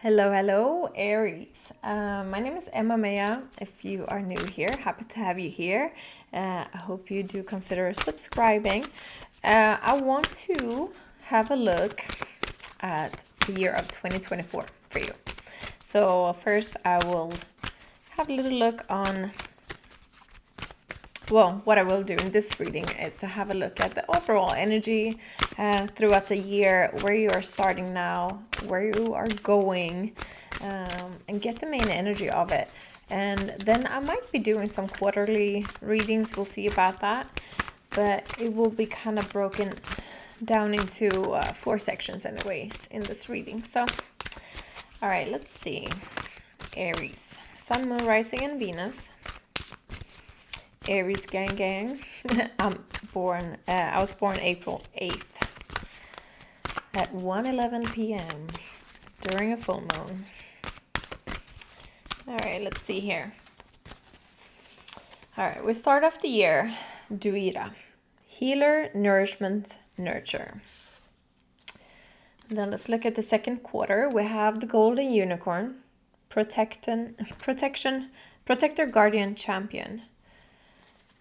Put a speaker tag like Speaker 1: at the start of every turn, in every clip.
Speaker 1: Hello, Aries. My name is Mejah. If you are new here, happy to have you here. I hope you do consider subscribing. I want to have a look at the year of 2024 for you. So first I will have a little look on, what I will do in this reading is to have a look at the overall energy throughout the year, where you are starting now, where you are going, and get the main energy of it. And then I might be doing some quarterly readings. We'll see about that. But it will be kind of broken down into 4 sections anyways in this reading. So, all right, let's see. Aries, Sun, Moon, Rising, and Venus. Aries gang. I was born April 8th at 1:11 p.m. during a full moon. All right, let's see here. All right, we start off the year, Duira, healer, nourishment, nurture. Then let's look at the second quarter. We have the golden unicorn, protection, protector, guardian, champion.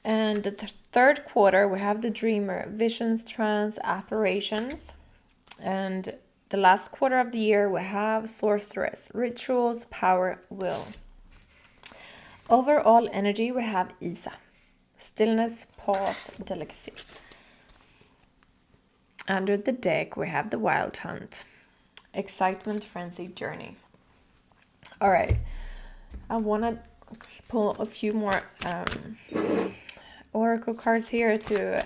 Speaker 1: And the third quarter, we have the dreamer, visions, trance, apparitions. And the last quarter of the year, we have sorceress, rituals, power, will. Overall energy, we have Isa, stillness, pause, delicacy. Under the deck, we have the wild hunt, excitement, frenzy, journey. All right, I want to pull a few more oracle cards here to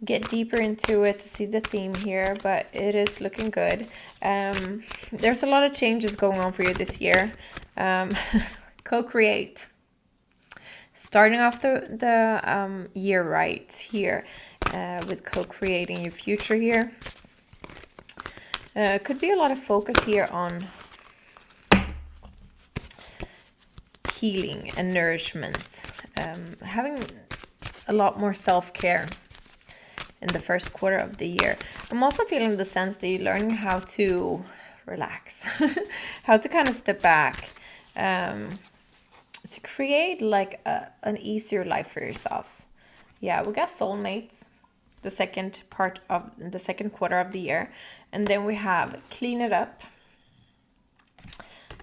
Speaker 1: get deeper into it, to see the theme here, but it is looking good. There's a lot of changes going on for you this year. Co-create, starting off the year right here with co-creating your future here. Could be a lot of focus here on healing and nourishment, having a lot more self-care in the first quarter of the year. I'm also feeling the sense that you're learning how to relax, how to kind of step back, to create like an easier life for yourself. Yeah, we got soulmates, the second quarter of the year. And then we have clean it up,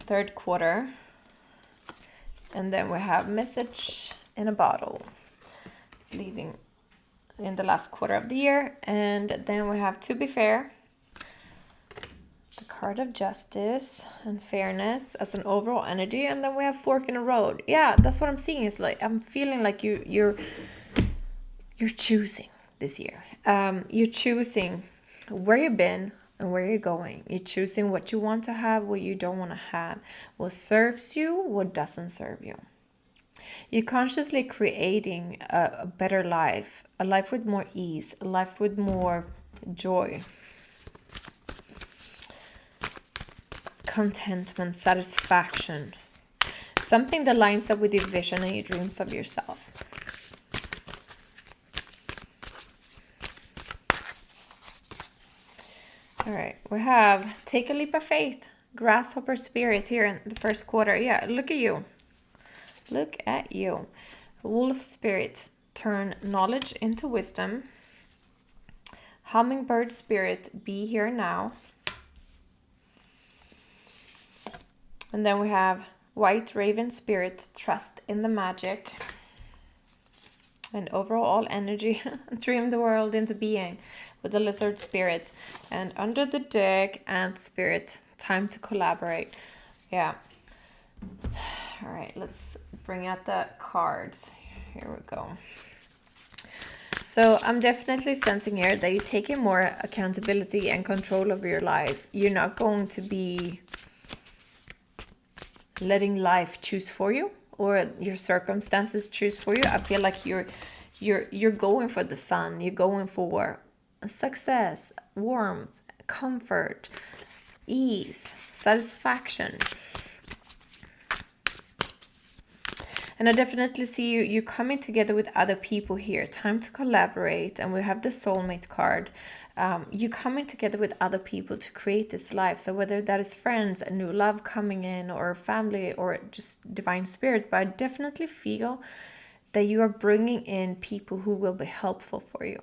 Speaker 1: third quarter. And then we have message in a bottle, leaving in the last quarter of the year. And then we have to be fair, the card of justice and fairness as an overall energy. And then we have fork in the road. Yeah, that's what I'm seeing. It's like I'm feeling like you're choosing this year. You're choosing where you've been and where you're going. You're choosing what you want to have, what you don't want to have, what serves you, what doesn't serve you. You're consciously creating a better life, a life with more ease, a life with more joy, contentment, satisfaction, something that lines up with your vision and your dreams of yourself. All right, we have take a leap of faith, grasshopper spirit here in the first quarter. Yeah, look at you. Look at you. Wolf spirit, turn knowledge into wisdom. Hummingbird spirit, be here now. And then we have white raven spirit, trust in the magic. And overall energy, dream the world into being, with the lizard spirit. And under the deck, ant spirit, time to collaborate. Yeah. All right, let's bring out the cards. Here we go. So I'm definitely sensing here that you're taking more accountability and control over your life. You're not going to be letting life choose for you or your circumstances choose for you. I feel like you're going for the sun. You're going for success, warmth, comfort, ease, satisfaction. And I definitely see you coming together with other people here. Time to collaborate. And we have the soulmate card. You coming together with other people to create this life. So whether that is friends, a new love coming in, or family, or just divine spirit, but I definitely feel that you are bringing in people who will be helpful for you.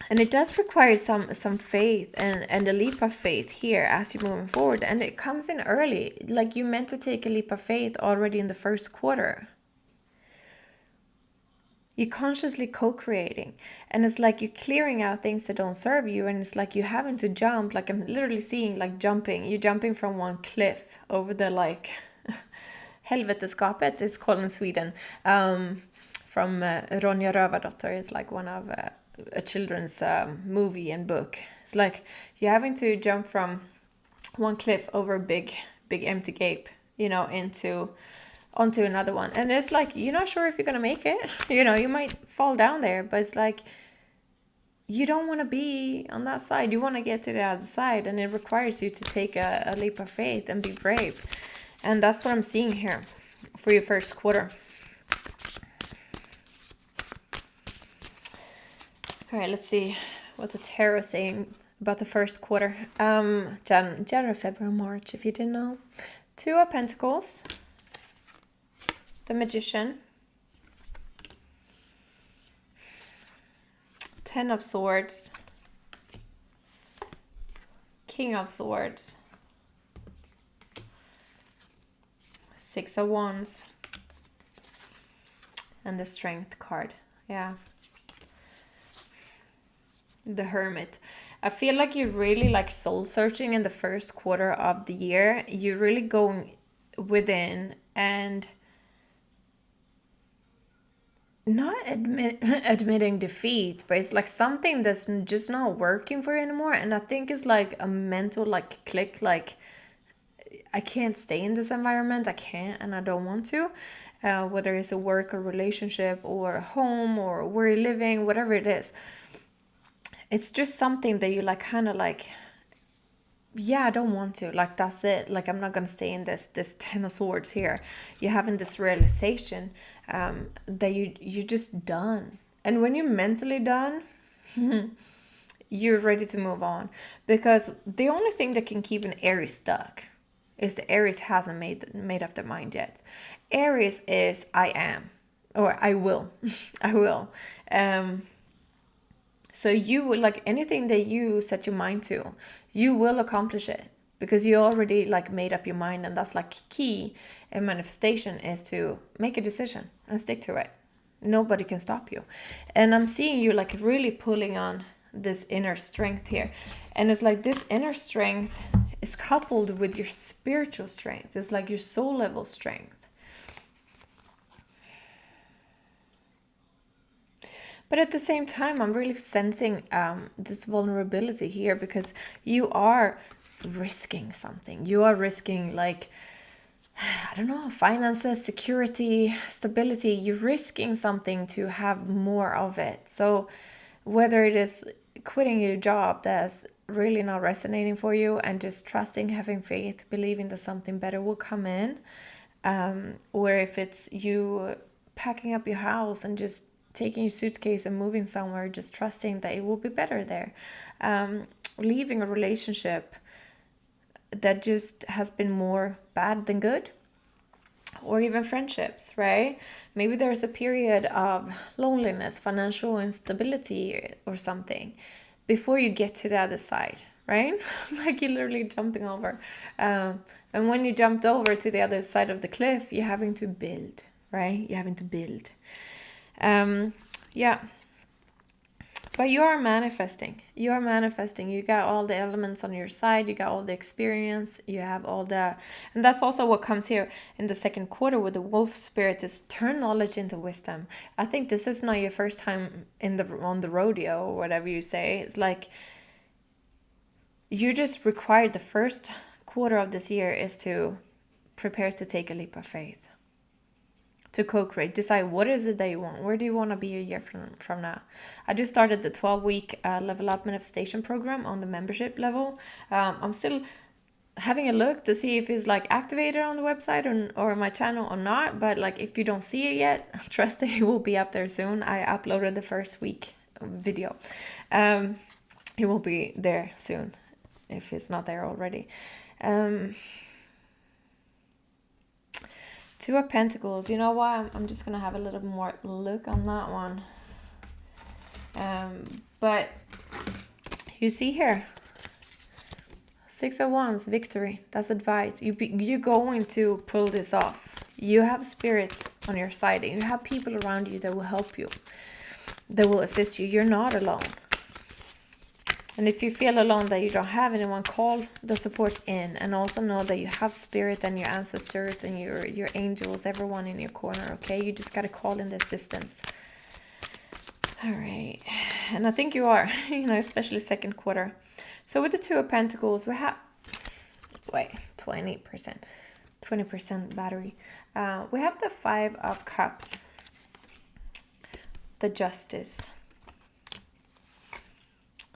Speaker 1: And it does require some faith and a leap of faith here as you're moving forward. And it comes in early. Like you meant to take a leap of faith already in the first quarter. You're consciously co-creating. And it's like you're clearing out things that don't serve you. And it's like you're having to jump. Like I'm literally seeing like jumping. You're jumping from one cliff over the like helveteskapet is called in Sweden. From Ronja Rövardotter is like one of a children's movie and book. It's like you're having to jump from one cliff over a big empty gate, onto another one. And it's like you're not sure if you're gonna make it. You might fall down there, but it's like you don't want to be on that side. You want to get to the other side, and it requires you to take a leap of faith and be brave. And that's what I'm seeing here for your first quarter. All right, let's see what the tarot is saying about the first quarter. January, February, March, if you didn't know. 2 of Pentacles. The Magician. 10 of Swords. King of Swords. 6 of Wands. And the Strength card. Yeah. The Hermit. I feel like you're really like soul searching in the first quarter of the year. You're really going within and not admitting defeat, but it's like something that's just not working for you anymore. And I think it's like a mental like click, like I can't stay in this environment. I can't and I don't want to. Whether it's a work or relationship or a home or where you're living, whatever it is. It's just something that you like kind of like, yeah, I don't want to. Like, that's it. Like, I'm not going to stay in this 10 of Swords here. You're having this realization that you're just done. And when you're mentally done, you're ready to move on. Because the only thing that can keep an Aries stuck is the Aries hasn't made up their mind yet. Aries is I am, or I will. I will. So you will, like anything that you set your mind to, you will accomplish it because you already like made up your mind. And that's like key in manifestation is to make a decision and stick to it. Nobody can stop you. And I'm seeing you like really pulling on this inner strength here. And it's like this inner strength is coupled with your spiritual strength. It's like your soul level strength. But at the same time, I'm really sensing this vulnerability here because you are risking something. You are risking like, I don't know, finances, security, stability. You're risking something to have more of it. So whether it is quitting your job that's really not resonating for you and just trusting, having faith, believing that something better will come in, or if it's you packing up your house and just taking your suitcase and moving somewhere, just trusting that it will be better there. Leaving a relationship that just has been more bad than good. Or even friendships, right? Maybe there's a period of loneliness, financial instability or something before you get to the other side, right? Like you're literally jumping over. And when you jumped over to the other side of the cliff, you're having to build, right? You're having to build. Yeah, but you are manifesting. You got all the elements on your side. You got all the experience. You have all the, and that's also what comes here in the second quarter with the wolf spirit is turn knowledge into wisdom. I think this is not your first time on the rodeo or whatever you say. It's like you just required the first quarter of this year is to prepare to take a leap of faith. To co-create, decide what is it that you want. Where do you want to be a year from now? I just started the 12-week level up manifestation program on the membership level. I'm still having a look to see if it's like activated on the website or my channel or not. But like if you don't see it yet, trust that it will be up there soon. I uploaded the first week video. It will be there soon if it's not there already. Two of Pentacles. You know what? I'm just gonna have a little more look on that one. But you see here, Six of Wands, victory. That's advice. You're going to pull this off. You have spirit on your side, and you have people around you that will help you, that will assist you. You're not alone. And if you feel alone that you don't have anyone, call the support in, and also know that you have spirit and your ancestors and your angels, everyone in your corner, okay? You just got to call in the assistance. All right. And I think you are, especially second quarter. So with the Two of Pentacles, we have, 20% battery. We have the Five of Cups, the Justice,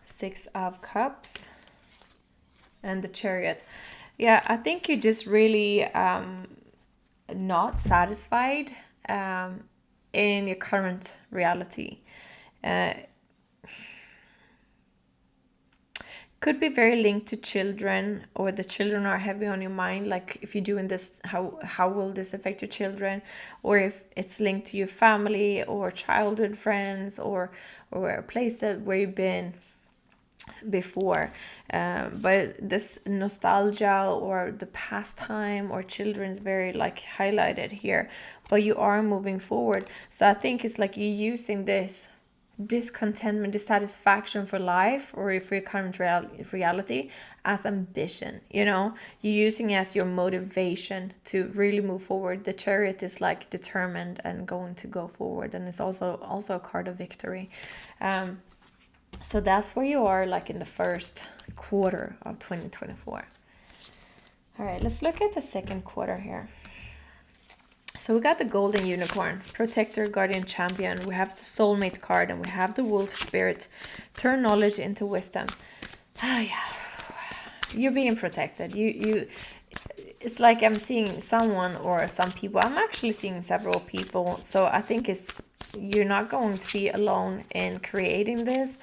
Speaker 1: Six of Cups, and the Chariot. Yeah, I think you're just really not satisfied in your current reality. Could be very linked to children, or the children are heavy on your mind. Like if you're doing this, how will this affect your children? Or if it's linked to your family or childhood friends, or a place where you've been before. But this nostalgia or the past time or children's very like highlighted here. But you are moving forward. So I think it's like you're using this discontentment, dissatisfaction for life or for your current reality as ambition. You're using it as your motivation to really move forward. The Chariot is like determined and going to go forward, and it's also a card of victory. So that's where you are, like in the first quarter of 2024. All right, let's look at the second quarter here. So we got the Golden Unicorn, Protector, Guardian, Champion. We have the Soulmate card, and we have the Wolf Spirit. Turn knowledge into wisdom. Yeah, you're being protected. It's like I'm seeing someone or some people. I'm actually seeing several people. So I think you're not going to be alone in creating this.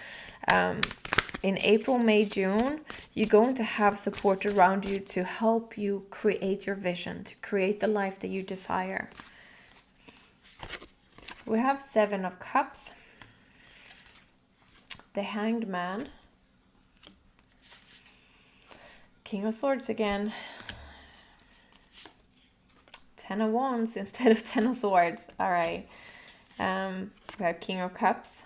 Speaker 1: In April, May, June, you're going to have support around you to help you create your vision, to create the life that you desire. We have Seven of Cups, the Hanged Man, King of Swords again, Ten of Wands instead of Ten of Swords. All right. We have King of Cups,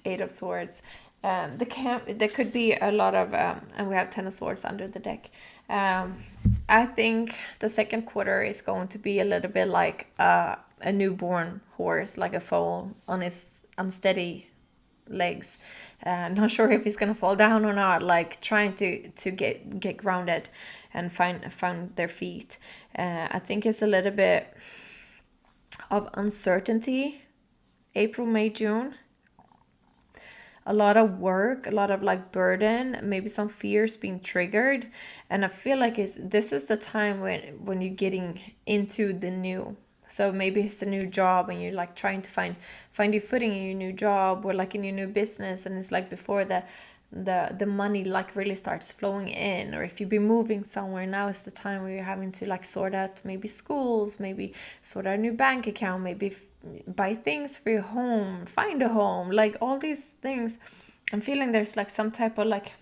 Speaker 1: Eight of Swords. There could be a lot of, and we have Ten of Swords under the deck. I think the second quarter is going to be a little bit like a newborn horse, like a foal on its unsteady legs. Not sure if he's gonna fall down or not. Like trying to get grounded and find their feet. I think it's a little bit of uncertainty. April, May, June. A lot of work, a lot of like burden, maybe some fears being triggered. And I feel like this is the time when you're getting into the new. So maybe it's a new job and you're like trying to find your footing in your new job, or like in your new business, and it's like before the money like really starts flowing in. Or if you've been moving somewhere, now is the time where you're having to like sort out maybe schools, maybe sort out a new bank account, maybe buy things for your home, find a home, like all these things. I'm feeling there's like some type of like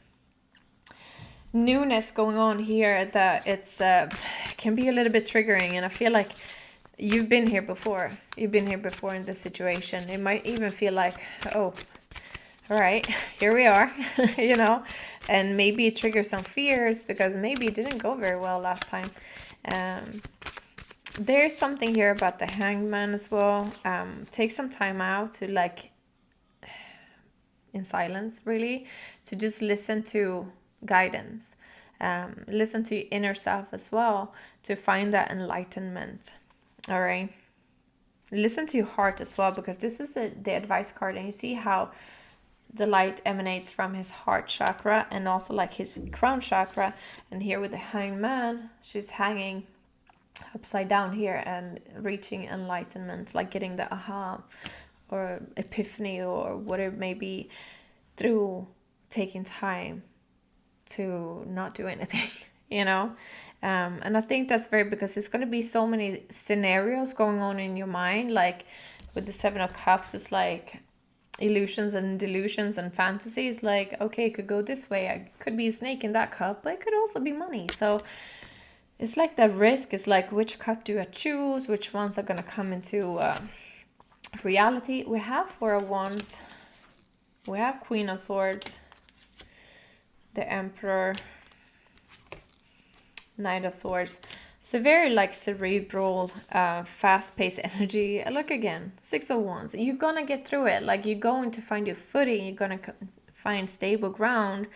Speaker 1: newness going on here that it's can be a little bit triggering. And I feel like you've been here before in this situation. It might even feel like, oh, all right, here we are, and maybe it triggers some fears because maybe it didn't go very well last time. There's something here about the Hanged Man as well. Take some time out to like, in silence really, to just listen to guidance. Listen to your inner self as well to find that enlightenment. All right. Listen to your heart as well, because this is the advice card, and you see how the light emanates from his heart chakra and also like his crown chakra. And here with the Hanged Man, she's hanging upside down here and reaching enlightenment, like getting the aha or epiphany or whatever it may be, through taking time to not do anything, you know? And I think that's very, because there's going to be so many scenarios going on in your mind. Like with the Seven of Cups, it's like illusions and delusions and fantasies. Like, okay, it could go this way. I could be a snake in that cup, but it could also be money. So it's like the risk is like, which cup do I choose? Which ones are going to come into reality? We have Four of Wands. We have Queen of Swords. The Emperor. Knight of Swords. So very like cerebral, fast-paced energy. Look again, Six of Wands. You're gonna get through it. Like you're going to find your footing. You're gonna find stable ground.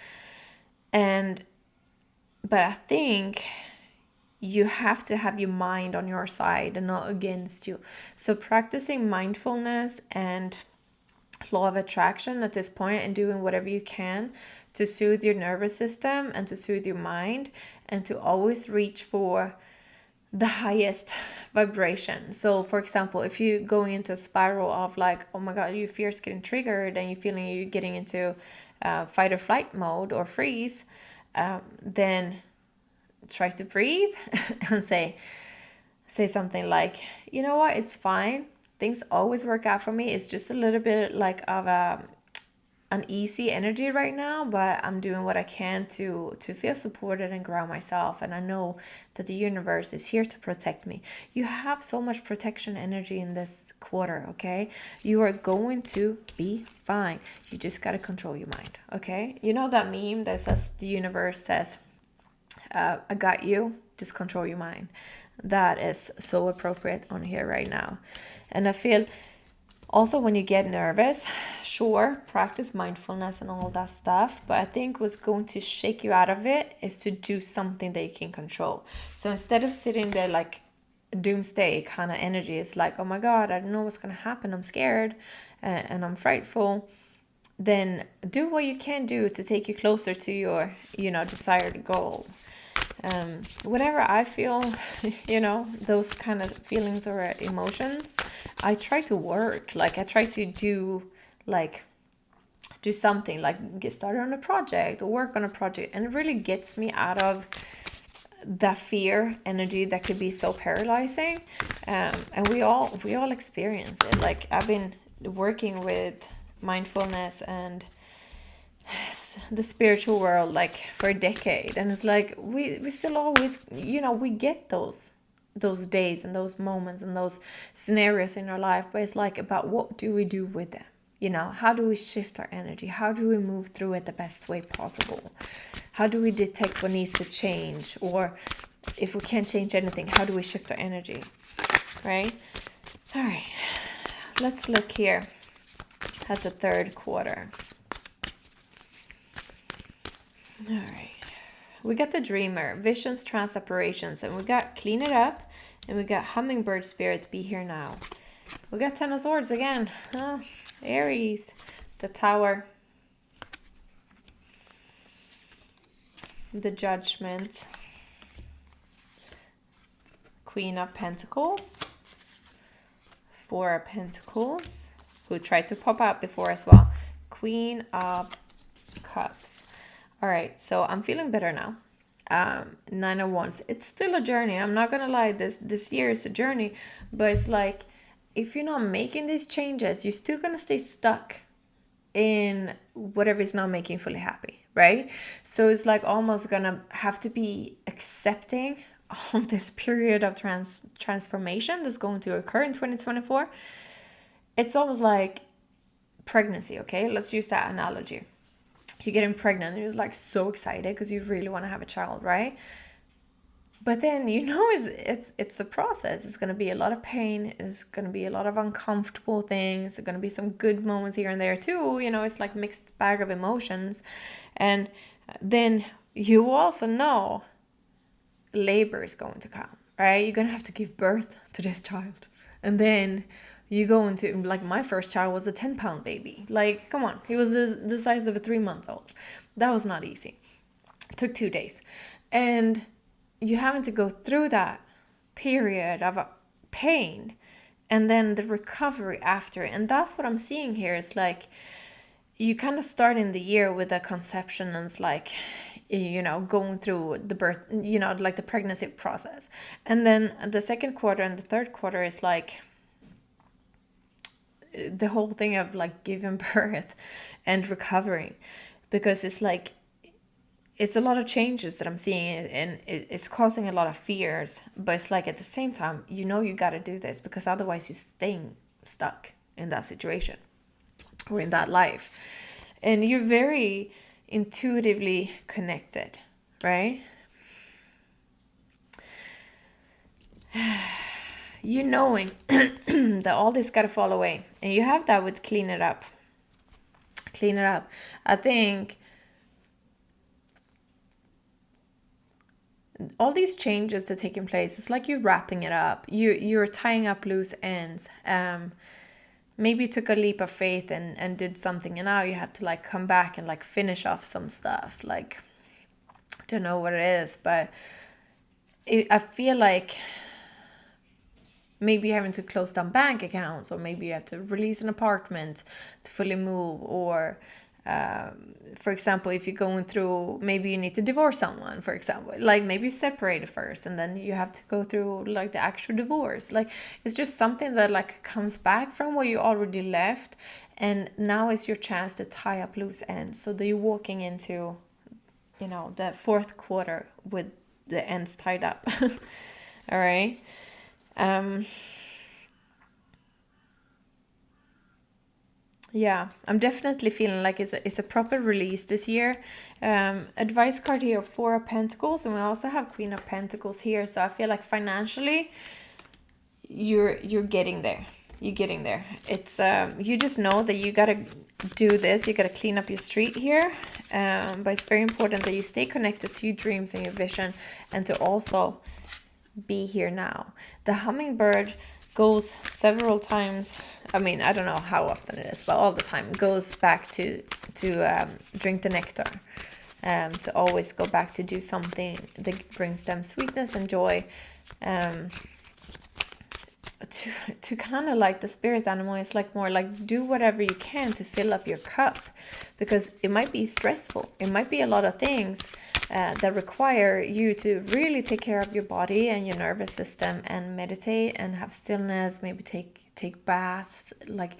Speaker 1: But I think you have to have your mind on your side and not against you. So practicing mindfulness and law of attraction at this point, and doing whatever you can to soothe your nervous system and to soothe your mind, and to always reach for the highest vibration. So for example, if you're going into a spiral of like, oh my god, your fear's getting triggered and you're feeling you're getting into fight or flight mode or freeze, then try to breathe and say something like, you know what, it's fine, things always work out for me. It's just a little bit like of a uneasy energy right now, but I'm doing what I can to feel supported and ground myself. And I know that the universe is here to protect me. You have so much protection energy in this quarter, okay? You are going to be fine. You just got to control your mind, okay? You know that meme that says the universe says, I got you, just control your mind. That is so appropriate on here right now. And I feel also when you get nervous, sure, practice mindfulness and all that stuff. But I think what's going to shake you out of it is to do something that you can control. So instead of sitting there like doomsday kind of energy, it's like, oh my God, I don't know what's going to happen. I'm scared and I'm frightful. Then do what you can do to take you closer to your, desired goal. Whenever I feel, those kind of feelings or emotions, I try to work. Like I try to do something, like get started on a project or work on a project, and it really gets me out of that fear energy that could be so paralyzing. And we all experience it. Like I've been working with mindfulness and the spiritual world like for a decade, and it's like we still always we get those days and those moments and those scenarios in our life, but it's like about what do we do with them, how do we shift our energy, how do we move through it the best way possible, how do we detect what needs to change, or if we can't change anything, how do we shift our energy, right? All right, let's look here at the third quarter. All right, we got the Dreamer, Visions, Trans-Apparitions, and we got Clean It Up, and we got Hummingbird Spirit, Be Here Now. We got Ten of Swords again, Aries, the Tower, the Judgment, Queen of Pentacles, Four of Pentacles, who tried to pop out before as well, Queen of Cups. All right, so I'm feeling better now. Nine of Wands. It's still a journey. I'm not gonna lie. This year is a journey, but it's like if you're not making these changes, you're still gonna stay stuck in whatever is not making you fully happy, right? So it's like almost gonna have to be accepting of this period of transformation that's going to occur in 2024. It's almost like pregnancy. Okay, let's use that analogy. You're getting pregnant and you're like so excited because you really want to have a child, right? But then it's a process. It's going to be a lot of pain. It's going to be a lot of uncomfortable things. There's going to be some good moments here and there too. It's like mixed bag of emotions. And then you also know labor is going to come, right? You're going to have to give birth to this child. And then you go into, like, my first child was a 10-pound baby. Like, come on. He was the size of a 3-month-old. That was not easy. It took 2 days. And you having to go through that period of pain, and then the recovery after. And that's what I'm seeing here. Is like you kind of start in the year with a conception, and it's like, you know, going through the birth, you know, like the pregnancy process. And then the second quarter and the third quarter is like the whole thing of like giving birth and recovering, because it's like it's a lot of changes that I'm seeing, and it's causing a lot of fears. But it's like at the same time, you know, you got to do this, because otherwise you're staying stuck in that situation or in that life. And you're very intuitively connected, right? You knowing that all this got to fall away. And you have that with clean it up. Clean it up. I think all these changes that are taking place, it's like you're wrapping it up. You're tying up loose ends. Maybe you took a leap of faith and did something, and now you have to like come back and like finish off some stuff. Like, I don't know what it is, but I feel like maybe you're having to close down bank accounts, or maybe you have to release an apartment to fully move, or for example, if you're going through, maybe you need to divorce someone, for example, like maybe you separate first and then you have to go through like the actual divorce. Like, it's just something that like comes back from where you already left, and now is your chance to tie up loose ends, so that you're walking into, you know, the fourth quarter with the ends tied up. All right. Yeah, I'm definitely feeling like it's a proper release this year. Advice card here, 4 of Pentacles, and we also have Queen of Pentacles here. So I feel like financially, you're getting there. You're getting there. It's you just know that you gotta do this. You gotta clean up your street here. But it's very important that you stay connected to your dreams and your vision, and to also be here now. The hummingbird goes several times. I mean, I don't know how often it is, but all the time goes back to drink the nectar, to always go back to do something that brings them sweetness and joy, to kind of like the spirit animal is like more like do whatever you can to fill up your cup, because it might be stressful. It might be a lot of things that require you to really take care of your body and your nervous system, and meditate and have stillness, maybe take baths, like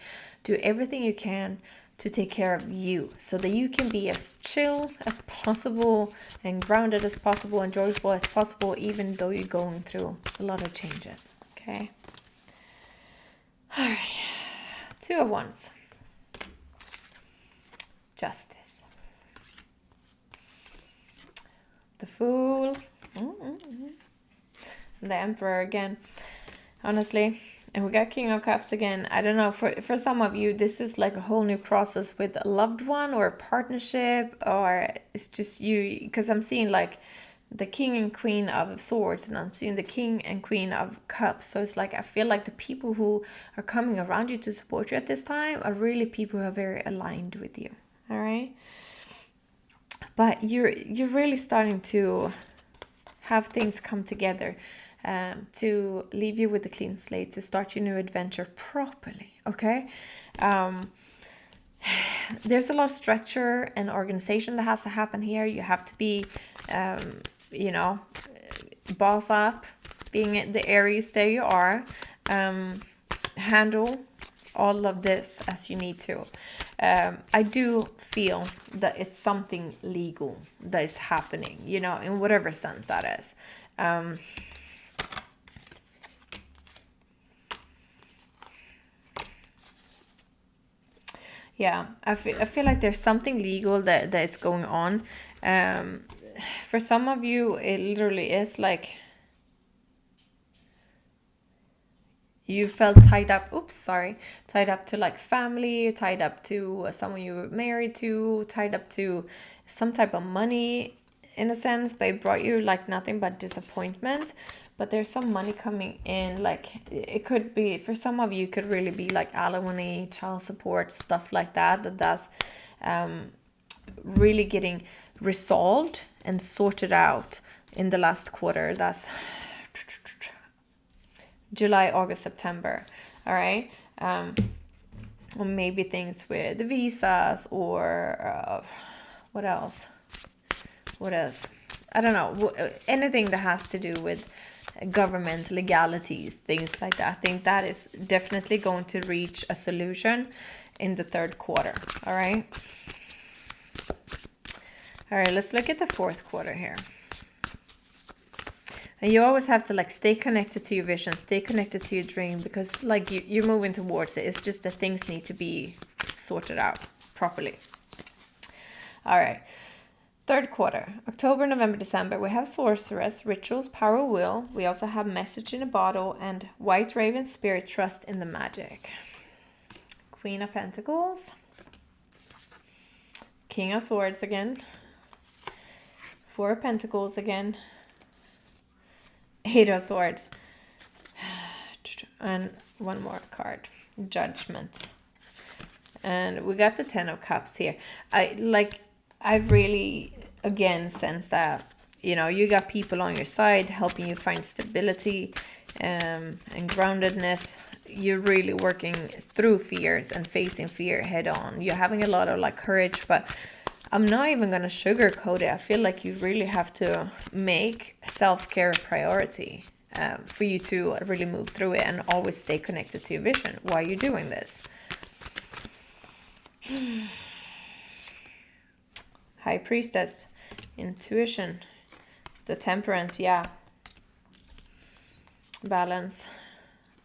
Speaker 1: do everything you can to take care of you, so that you can be as chill as possible and grounded as possible and joyful as possible, even though you're going through a lot of changes. Okay. All right. 2 of Wands. Justice. The Fool. The Emperor again. Honestly. And we got King of Cups again. I don't know, for some of you, this is like a whole new process with a loved one or a partnership, or it's just you, because I'm seeing like the King and Queen of Swords, and I'm seeing the King and Queen of Cups. So it's like I feel like the people who are coming around you to support you at this time are really people who are very aligned with you. All right. But you're really starting to have things come together, to leave you with a clean slate, to start your new adventure properly. Okay. There's a lot of structure and organization that has to happen here. You have to be, boss up, being the Aries, there you are. Handle all of this as you need to. I do feel that it's something legal that is happening, in whatever sense that is. Yeah, I feel like there's something legal that is going on. For some of you, it literally is like you felt tied up. Tied up to like family, tied up to someone you were married to, tied up to some type of money in a sense, but it brought you like nothing but disappointment. But there's some money coming in, like it could be, for some of you, it could really be like alimony, child support, stuff like that's really getting resolved and sorted out in the last quarter. That's July, August, September. All right. Or maybe things with the visas, or what else? What else? I don't know. Anything that has to do with government legalities, things like that. I think that is definitely going to reach a solution in the third quarter. All right. All right, let's look at the fourth quarter here. And you always have to like stay connected to your vision, stay connected to your dream, because like you're moving towards it. It's just that things need to be sorted out properly. All right. Third quarter, October, November, December, we have Sorceress, Rituals, Power, Will. We also have Message in a Bottle and White Raven, Spirit, Trust in the Magic. Queen of Pentacles. King of Swords again. Four of Pentacles again. Eight of Swords. And one more card. Judgment. And we got the Ten of Cups here. I've really, again, sensed that, you know, you got people on your side helping you find stability and groundedness. You're really working through fears and facing fear head on. You're having a lot of like courage, but I'm not even going to sugarcoat it. I feel like you really have to make self-care a priority for you to really move through it and always stay connected to your vision while you're doing this. High Priestess, Intuition, the Temperance, yeah. Balance,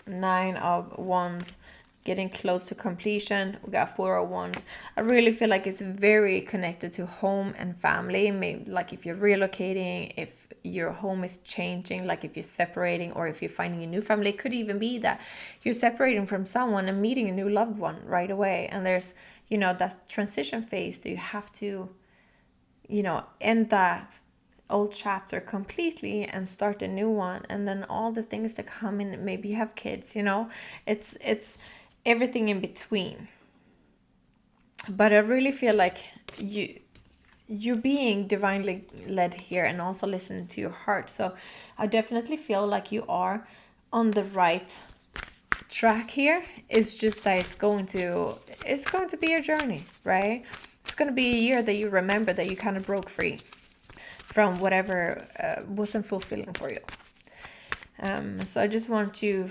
Speaker 1: Nine of Wands, getting close to completion. We got Four of Wands. I really feel like it's very connected to home and family. Maybe like if you're relocating, if your home is changing, like if you're separating, or if you're finding a new family. It could even be that you're separating from someone and meeting a new loved one right away. And there's, you know, that transition phase that you have to, you know, end that old chapter completely and start a new one. And then all the things that come in, maybe you have kids, you know, it's everything in between. But I really feel like you're being divinely led here and also listening to your heart. So I definitely feel like you are on the right track here. It's just that it's going to be a journey, right? It's going to be a year that you remember that you kind of broke free from whatever wasn't fulfilling for you. So I just want you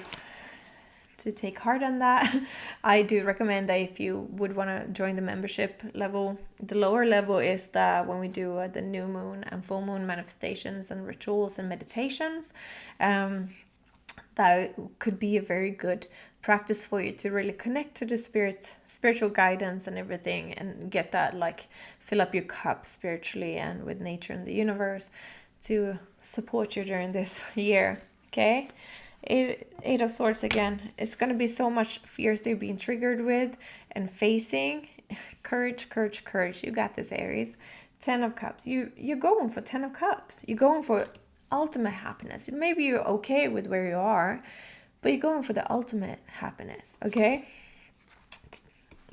Speaker 1: to take heart on that. I do recommend that if you would want to join the membership level, the lower level is that when we do the new moon and full moon manifestations and rituals and meditations, that could be a very good practice for you to really connect to the spiritual guidance and everything, and get that, like, fill up your cup spiritually and with nature and the universe to support you during this year. Okay. Eight of Swords again. It's going to be so much fears that you're being triggered with and facing. Courage, courage, courage. You got this, Aries. 10 of Cups. You're going for 10 of Cups. You're going for ultimate happiness. Maybe you're okay with where you are, but you're going for the ultimate happiness, okay?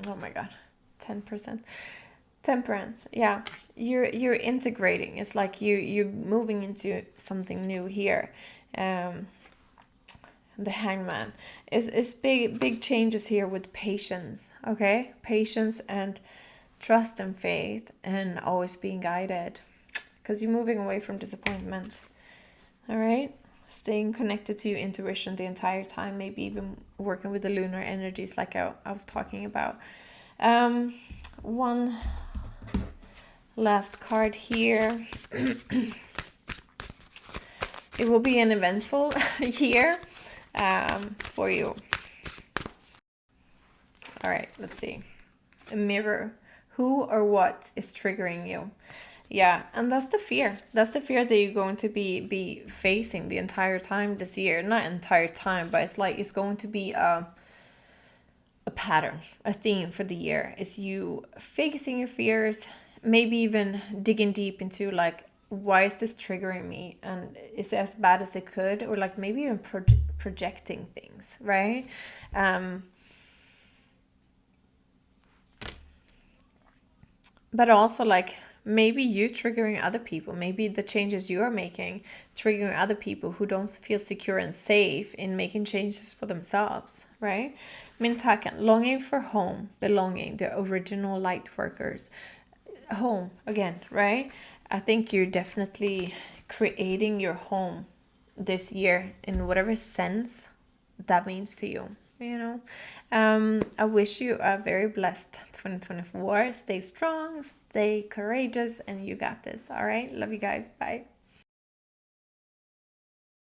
Speaker 1: Oh my God. 10%. Temperance. Yeah. You're integrating. It's like you're moving into something new here. The Hangman is big changes here with patience. Okay, patience and trust and faith, and always being guided, because you're moving away from disappointment. All right, staying connected to your intuition the entire time, maybe even working with the lunar energies like I was talking about. One last card here. It will be an eventful year for you. All right, let's see. A mirror. Who or what is triggering you? Yeah, and that's the fear. That's the fear that you're going to be facing the entire time this year. Not entire time, but it's like it's going to be a pattern, a theme for the year. Is you facing your fears, maybe even digging deep into like, why is this triggering me, and is it as bad as it could, or like maybe even projecting things, right? But also like Maybe you triggering other people, maybe the changes you are making triggering other people who don't feel secure and safe in making changes for themselves, right? Mintakan, longing for home, belonging, the original light workers. Home again, right? I think you're definitely creating your home this year in whatever sense that means to you, you know. I wish you a very blessed 2024. Stay strong, stay courageous, and you got this. All right, love you guys. Bye.